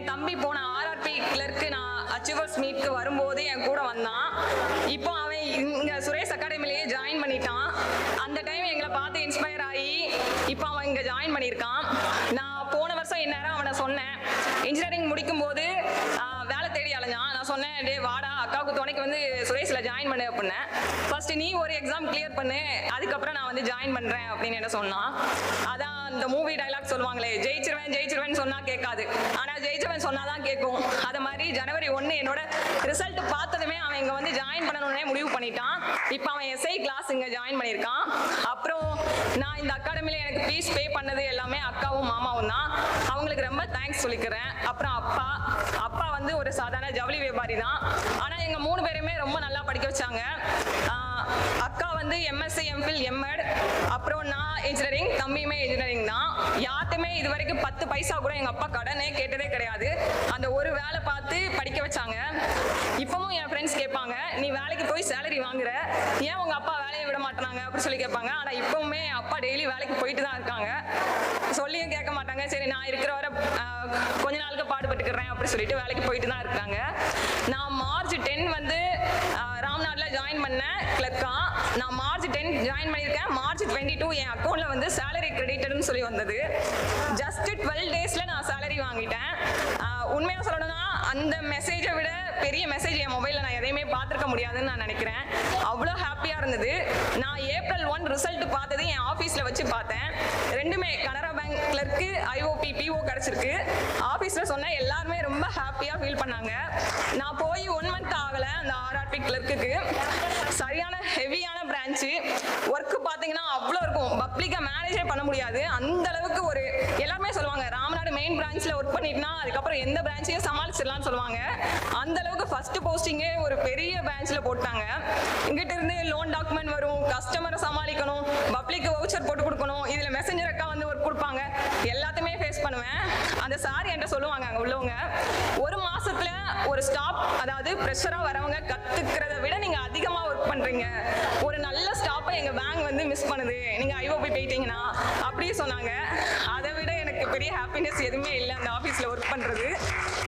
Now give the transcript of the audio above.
என் தம்பி போன RRB clerk நான் அச்சீவர்ஸ் மீட்க்கு வரும்போது என் கூட வந்தான். இப்போ அவன் இங்கே சுரேஷ் அகாடமிலேயே ஜாயின் பண்ணிட்டான். அந்த டைம் எங்களை பார்த்து இன்ஸ்பயர் ஆகி இப்போ அவன் இங்கே ஜாயின் பண்ணியிருக்கான். நான் போன வருஷம் இந்நேரம் அவனை சொன்னேன், இன்ஜினியரிங் முடிக்கும்போது வேலை தேடி அலைஞ்சான். நான் சொன்னேன், டே வாடா அக்காவுக்கு துணைக்கு வந்து சுரேஷில் ஜாயின் பண்ணு அப்படின்னேன். ஃபர்ஸ்ட் நீ ஒரு எக்ஸாம் கிளியர் பண்ணு, அதுக்கப்புறம் நான் வந்து ஜாயின் பண்ணுறேன் அப்படின்னு என்ன சொன்னான். அதான் அந்த மூவி டைலாக் சொல்லுவாங்களே, ஜெயிச்சிருவேன் ஜெயிச்சிருவேன் சொன்னால் கேட்காது, ஆனால் ஜெயிச்சவன் சொன்னால் தான் கேட்கும். அது மாதிரி ஜனவரி 1 என்னோட ரிசல்ட் பார்த்ததுமே அவன் இங்கே வந்து ஜாயின் பண்ணணும்னே முடிவு பண்ணிட்டான். இப்போ அவன் எஸ்ஐ கிளாஸ் இங்கே ஜாயின் பண்ணியிருக்கான். அப்புறம் நான் இந்த அகாடமியில் எனக்கு ஃபீஸ் பே பண்ணது எல்லாமே அக்காவும் மாமாவும் தான். அவங்களுக்கு ரொம்ப தேங்க்ஸ் சொல்லிக்கிறேன். அப்புறம் அப்பா வந்து ஒரு சாதாரண ஜவுளி வியாபாரி தான். ஆனால் எங்கள் 3 பேருமே ரொம்ப நல்லா படிக்க வச்சாங்க. அக்கா வந்து எம்எஸ்சி எம்ஃபில் எம்எட், அப்புறம் நான் இன்ஜினியரிங், தம்பியுமே இன்ஜினியரிங் தான். யார்ட்டுமே இது வரைக்கும் 10 பைசா கூட எங்கள் அப்பா கடனே கேட்டதே கிடையாது. அந்த ஒரு வேலை பார்த்து படிக்க வச்சாங்க. இப்பவும் என் ஃப்ரெண்ட்ஸ் கேட்பாங்க, நீ வேலைக்கு போய் சேலரி வாங்குற, ஏன் உங்கள் அப்பா வேலையை விட மாட்டாங்க அப்படின்னு சொல்லி கேட்பாங்க. ஆனால் இப்பவுமே அப்பா டெய்லி வேலைக்கு போயிட்டு தான் இருக்காங்க. சொல்லியும் கேட்க மாட்டாங்க. சரி நான் இருக்கிற வரை கொஞ்ச நாளுக்கு பாடுபட்டுக்கிறேன் அப்படின்னு சொல்லிட்டு வேலைக்கு போயிட்டு தான் இருக்காங்க. நான் மார்ச் 10 வந்து ராம்நாட்டில் ஜாயின் பண்ணேன் கிளர்க்கா. நான் மார்ச் 10 ஜாயின் பண்ணியிருக்கேன். மார்ச் 22 என் அக்கௌண்ட்டில் வந்து சேலரி கிரெடிட்டட்னு சொல்லி வந்தது. ஜஸ்ட் 12 டேஸில் நான் சேலரி வாங்கிட்டேன். உண்மையாக சொல்லணும்னா அந்த மெசேஜை விட பெரிய மெசேஜ் என் மொபைலில் நான் எதையுமே பார்த்துருக்க முடியாதுன்னு நான் நினைக்கிறேன். அவ்வளோ ஹாப்பியாக இருந்தது. நான் ஏப்ரல் 1 ரிசல்ட் பார்த்தது என் ஆஃபீஸில் வச்சு பார்த்தேன். ரெண்டுமே Canara bank clerk IOB PO கிடச்சிருக்கு. ஆஃபீஸில் சொன்னேன், எல்லாருமே ரொம்ப ஹாப்பியாக ஃபீல் பண்ணாங்க. நான் போய் 1 மந்த் ஆகலை அந்த ஆர்ஆர்பி கிளர்க்குக்கு. சரியான ஹெவியான பிரான்ச்சு. ஒர்க்கு பார்த்தீங்கன்னா அவ்வளோ இருக்கும், பப்ளிக்காக மேனேஜே பண்ண முடியாது. அந்த அளவுக்கு ஒரு எல்லாருமே சொல்லுவாங்க, ராமநாடு மெயின் பிரான்ச்சில் ஒர்க் பண்ணிட்டுனா அதுக்கப்புறம் எந்த பிரான்ச்சையும் சமாளிச்சிடலாம்னு சொல்லுவாங்க. அந்த அளவுக்கு ஃபர்ஸ்ட் போஸ்டிங்கே ஒரு பெரிய பிரான்ச்சில் போட்டாங்க. இங்கிட்ட இருந்து லோன் டாக்குமெண்ட் வரும், கஸ்டமரை சமாளிக்கணும், பப்ளிக்கு வவுச்சர் போட்டு கொடுக்கணும், இதில் மெசஞ்சர் அக்கா வந்து ஒர்க் கொடுப்பாங்க. எல்லாத்தையுமே ஃபேஸ் பண்ணுவேன். அந்த சார் என்கிட்ட சொல்லுவாங்க, அங்கே உள்ளவங்க, ஒரு மாசத்துல ஒரு ஸ்டாப், அதாவது ப்ரெஷராக வரவங்க கற்றுக்கிறத விட நீங்கள் அதிகமாக ஒர்க் பண்ணுறீங்க. ஒரு நல்ல ஸ்டாப்பை எங்கள் பேங்க் வந்து மிஸ் பண்ணுது, நீங்கள் ஐஓபி போயிட்டீங்கன்னா அப்படியே சொன்னாங்க. அதை விட எனக்கு பெரிய ஹாப்பினஸ் எதுவுமே இல்லை அந்த ஆஃபீஸில் ஒர்க் பண்ணுறது.